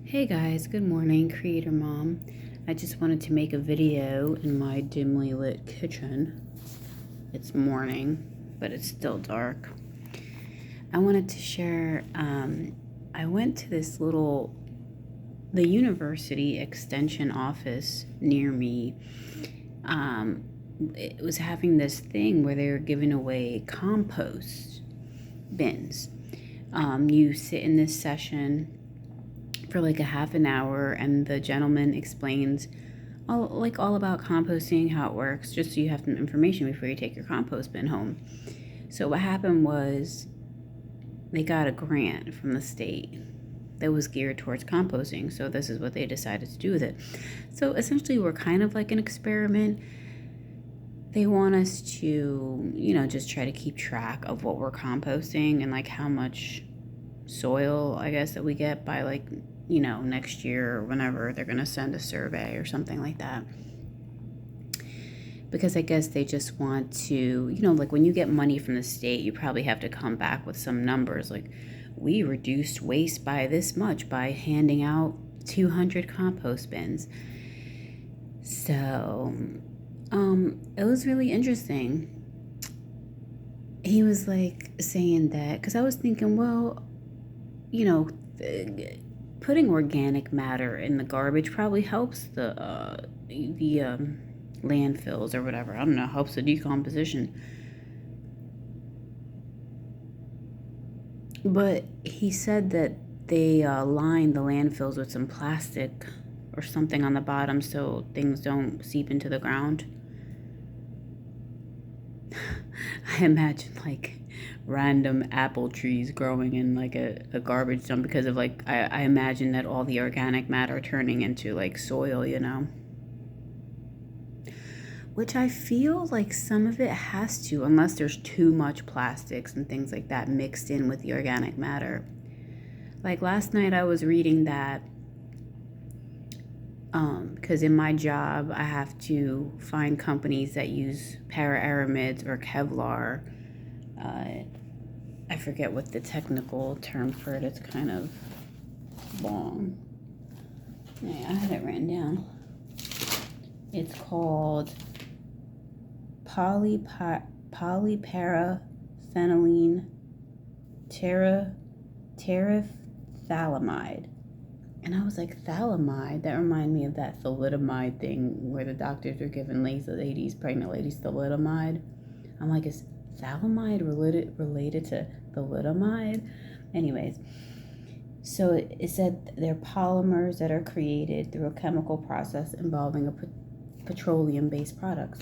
Hey guys, good morning, Creator Mom. I just wanted to make a video in my dimly lit kitchen. It's morning, but it's still dark. I wanted to share, I went to the university extension office near me. It was having this thing where they were giving away compost bins. You sit in this session for like a half an hour, and the gentleman explains all about composting, how it works, just so you have some information before you take your compost bin home. So what happened was they got a grant from the state that was geared towards composting. So this is what they decided to do with it. So essentially we're kind of like an experiment. They want us to, just try to keep track of what we're composting and like how much soil, I guess, that we get by next year or whenever they're going to send a survey or something like that. Because I guess they just want to, like when you get money from the state, you probably have to come back with some numbers. Like, we reduced waste by this much by handing out 200 compost bins. So, it was really interesting. He was like saying that, because I was thinking, well, putting organic matter in the garbage probably helps the landfills or whatever. I don't know, helps the decomposition. But he said that they line the landfills with some plastic or something on the bottom so things don't seep into the ground. I imagine like random apple trees growing in like a garbage dump because of I imagine that all the organic matter turning into like soil, which I feel like some of it has to, unless there's too much plastics and things like that mixed in with the organic matter. Like last night I was reading that because in my job I have to find companies that use para-aramids or Kevlar. I forget what the technical term for it. It's kind of long. Yeah, I had it written down. It's called polyparaphenylene terephthalamide. And I was like, phthalamide? That reminded me of that thalidomide thing where the doctors are giving pregnant ladies thalidomide. I'm like, is phthalamide related to thalidomide? Anyways, so it said they're polymers that are created through a chemical process involving petroleum-based products.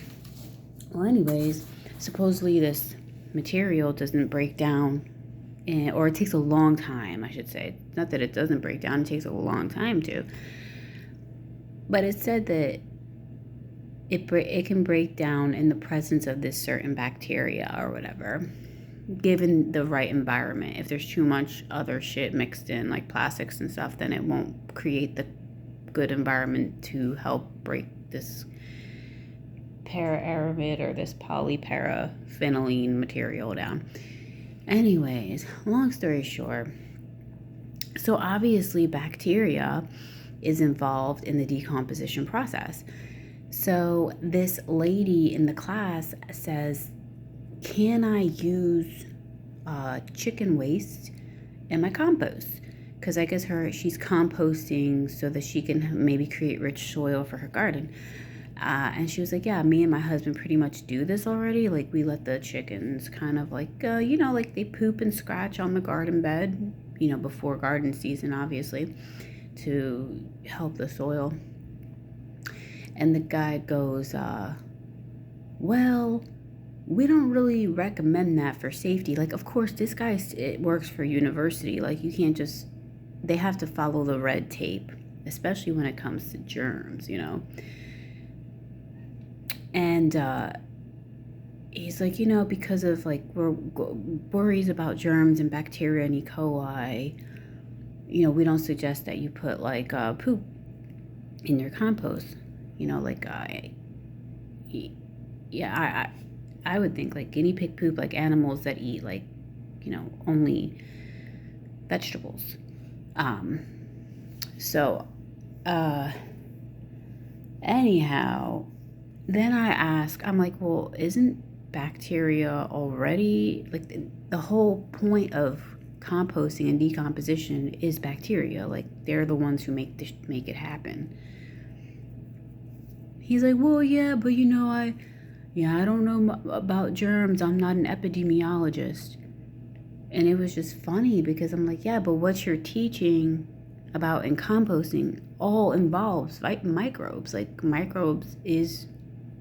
Well, anyways, supposedly this material doesn't break down, or it takes a long time, I should say. Not that it doesn't break down, it takes a long time to. But it said that it can break down in the presence of this certain bacteria or whatever, given the right environment. If there's too much other shit mixed in, like plastics and stuff, then it won't create the good environment to help break this para-aramid or this polyparaphenylene material down. Anyways, long story short, so obviously bacteria is involved in the decomposition process. So this lady in the class says, can I use chicken waste in my compost? Because I guess she's composting so that she can maybe create rich soil for her garden. And she was like, yeah, me and my husband pretty much do this already. Like, we let the chickens kind of like they poop and scratch on the garden bed, before garden season, obviously, to help the soil. And the guy goes, well, we don't really recommend that for safety. Like, of course, it works for university. Like, you can't they have to follow the red tape, especially when it comes to germs, And he's like, because of like worries about germs and bacteria and E. coli, we don't suggest that you put like poop in your compost. I would think like guinea pig poop, like animals that eat only vegetables. So, anyhow, then I ask, I'm like, well, isn't bacteria already, like, the whole point of composting and decomposition is bacteria. Like, they're the ones who make it happen. He's like, well, yeah, but I don't know about germs. I'm not an epidemiologist. And it was just funny because I'm like, yeah, but what you're teaching about in composting all involves microbes. Like, microbes is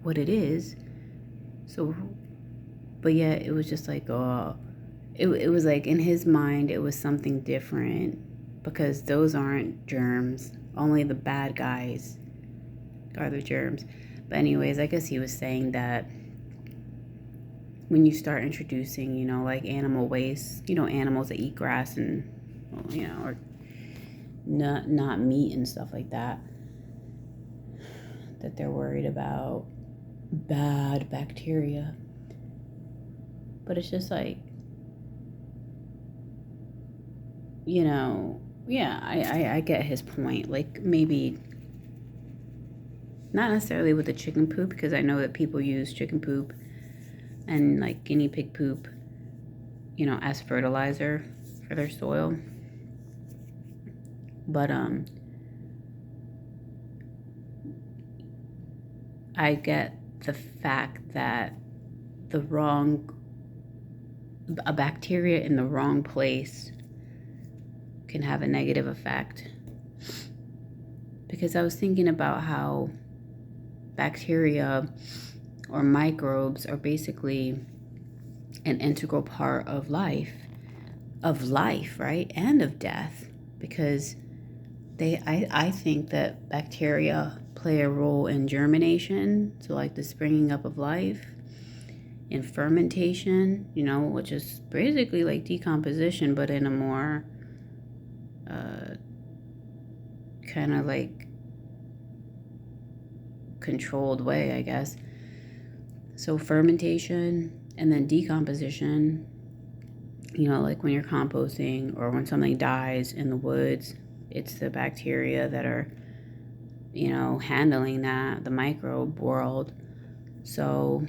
what it is. So, but yeah, it was just like, it was like in his mind, it was something different because those aren't germs. Only the bad guys are the germs. But anyways, I guess he was saying that when you start introducing, like animal waste, animals that eat grass and, or not meat and stuff like that, that they're worried about bad bacteria. But it's just like, yeah, I get his point. Like, maybe not necessarily with the chicken poop, because I know that people use chicken poop and like guinea pig poop, as fertilizer for their soil. But I get the fact that a bacteria in the wrong place can have a negative effect. Because I was thinking about how bacteria or microbes are basically an integral part of life, right? And of death. Because I think that bacteria play a role in germination, so like the springing up of life, in fermentation, which is basically like decomposition, but in a more kind of like controlled way, I guess. So fermentation and then decomposition, like when you're composting or when something dies in the woods, it's the bacteria that are, handling that, the microbe world. So,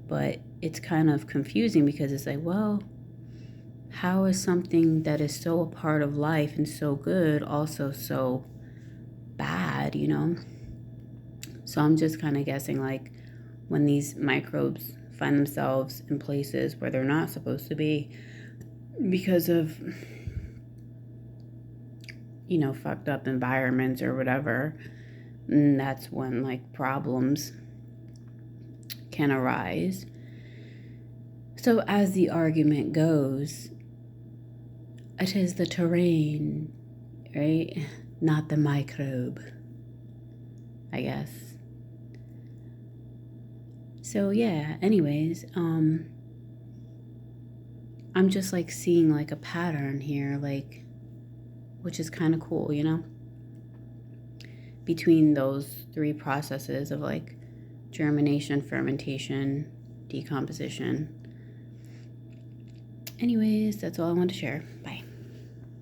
but it's kind of confusing because it's like, well, how is something that is so a part of life and so good also so bad, So I'm just kind of guessing, like, when these microbes find themselves in places where they're not supposed to be because of, fucked up environments or whatever, that's when, like, problems can arise. So as the argument goes, it is the terrain, right? Not the microbe, I guess. So yeah, anyways, I'm just like seeing like a pattern here, like, which is kind of cool, between those three processes of like germination, fermentation, decomposition. Anyways, that's all I want to share. Bye.